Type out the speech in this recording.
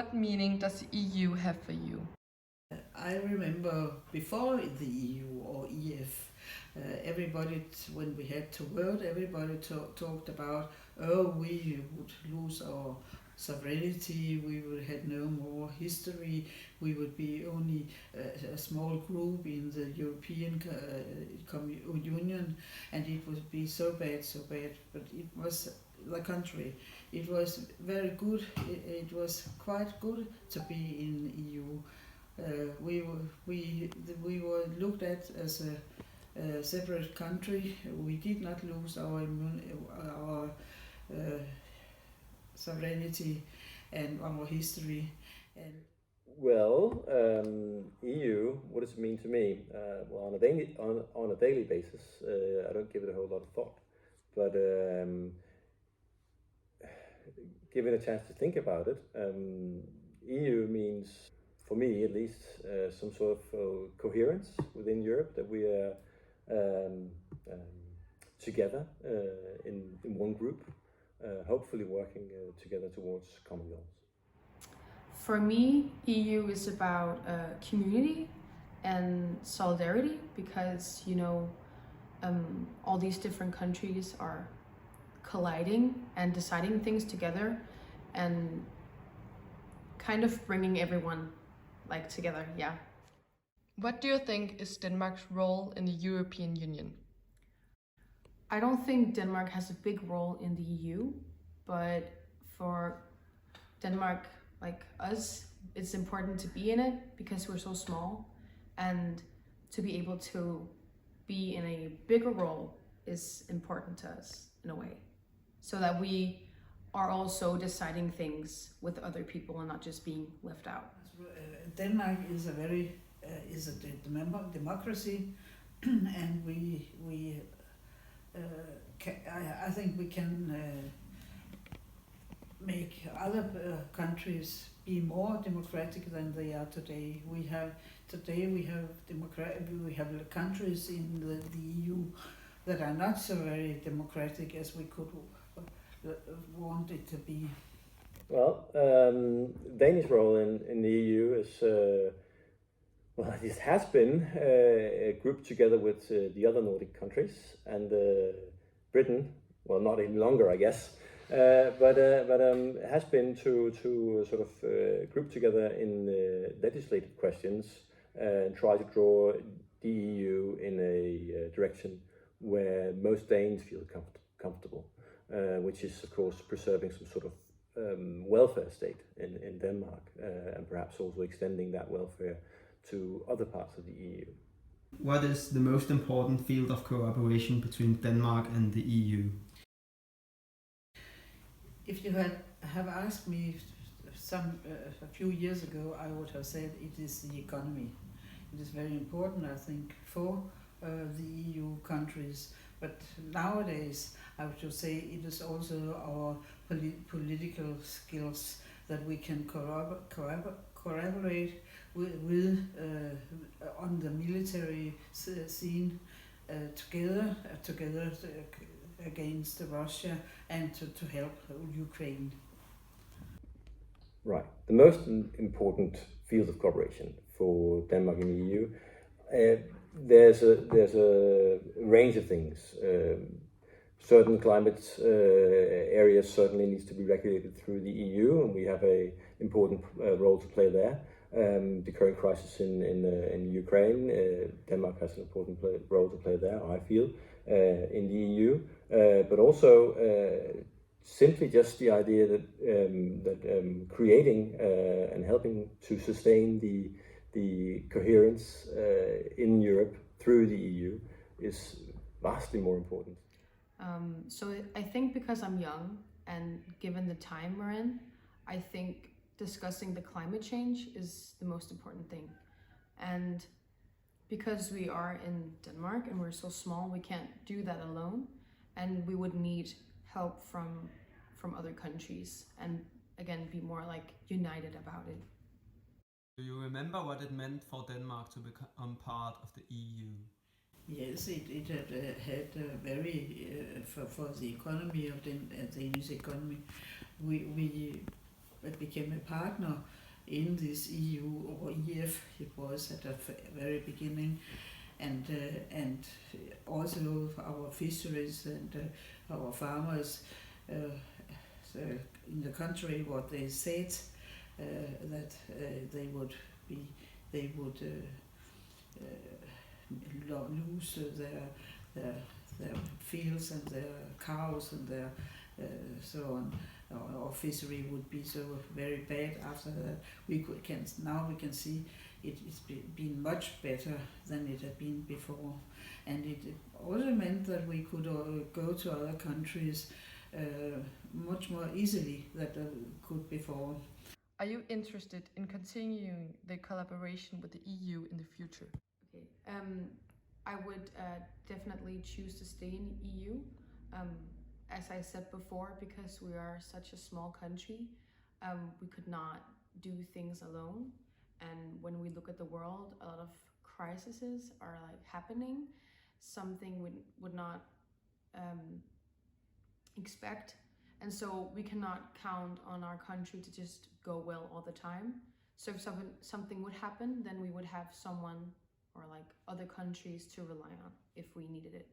what meaning does the EU have for you? I remember before the EU or EF, everybody, when we had to word, everybody talked about, oh, we would lose our sovereignty, we would have no more history, we would be only a small group in the European Union, and it would be so bad, but it was the country. It was very good, it was quite good to be in EU. We were looked at as a separate country. We did not lose our sovereignty and our history. And well, EU, what does it mean to me? Well, on a daily basis, I don't give it a whole lot of thought, but given a chance to think about it, EU means, for me at least, some sort of coherence within Europe, that we are together in one group, hopefully working together towards common goals. For me, EU is about community and solidarity, because all these different countries are colliding and deciding things together and kind of bringing everyone together. Yeah. What do you think is Denmark's role in the European Union? I don't think Denmark has a big role in the EU, but for Denmark, like us, it's important to be in it because we're so small, and to be able to be in a bigger role is important to us in a way, so that we are also deciding things with other people and not just being left out. Denmark is a very democracy, and I think we can make other countries be more democratic than they are today. We have countries in the EU that are not so very democratic as we could want it to be. Well, Danish role in the EU is, well, it has been grouped together with the other Nordic countries, and Britain, well, not any longer, I guess, but has been to sort of group together in legislative questions and try to draw the EU in a direction where most Danes feel comfortable, which is, of course, preserving some sort of welfare state in Denmark, and perhaps also extending that welfare to other parts of the EU. What is the most important field of cooperation between Denmark and the EU? If you have asked me a few years ago, I would have said it is the economy. It is very important, I think, for the EU countries. But nowadays, I would say it is also our political skills, that we can collaborate with on the military scene together against Russia, and to help Ukraine. Right. The most important field of cooperation for Denmark and the EU, there's a range of things. Certain climate areas certainly needs to be regulated through the EU, and we have a important role to play there. The current crisis in Ukraine, Denmark has an important role to play there, I feel, in the EU. But also simply just the idea that creating and helping to sustain the coherence in Europe through the EU is vastly more important. So I think because I'm young, and given the time we're in, I think discussing the climate change is the most important thing. And because we are in Denmark and we're so small, we can't do that alone, and we would need help from other countries, and again be more united about it. Do you remember what it meant for Denmark to become part of the EU? Yes, it had very for the economy of the Danish economy. We became a partner in this EU or EF. It was at the very beginning, and also our fisheries and our farmers in the country, what they said that they would lose their fields and their cows and their so on. Our fishery would be so very bad after that. We can see it's been much better than it had been before, and it also meant that we could go to other countries much more easily than could before. Are you interested in continuing the collaboration with the EU in the future? Okay. I would definitely choose to stay in the EU. As I said before, because we are such a small country, we could not do things alone. And when we look at the world, a lot of crises are like happening, something we would not expect. And so we cannot count on our country to just go well all the time. So if something would happen, then we would have someone or like other countries to rely on if we needed it.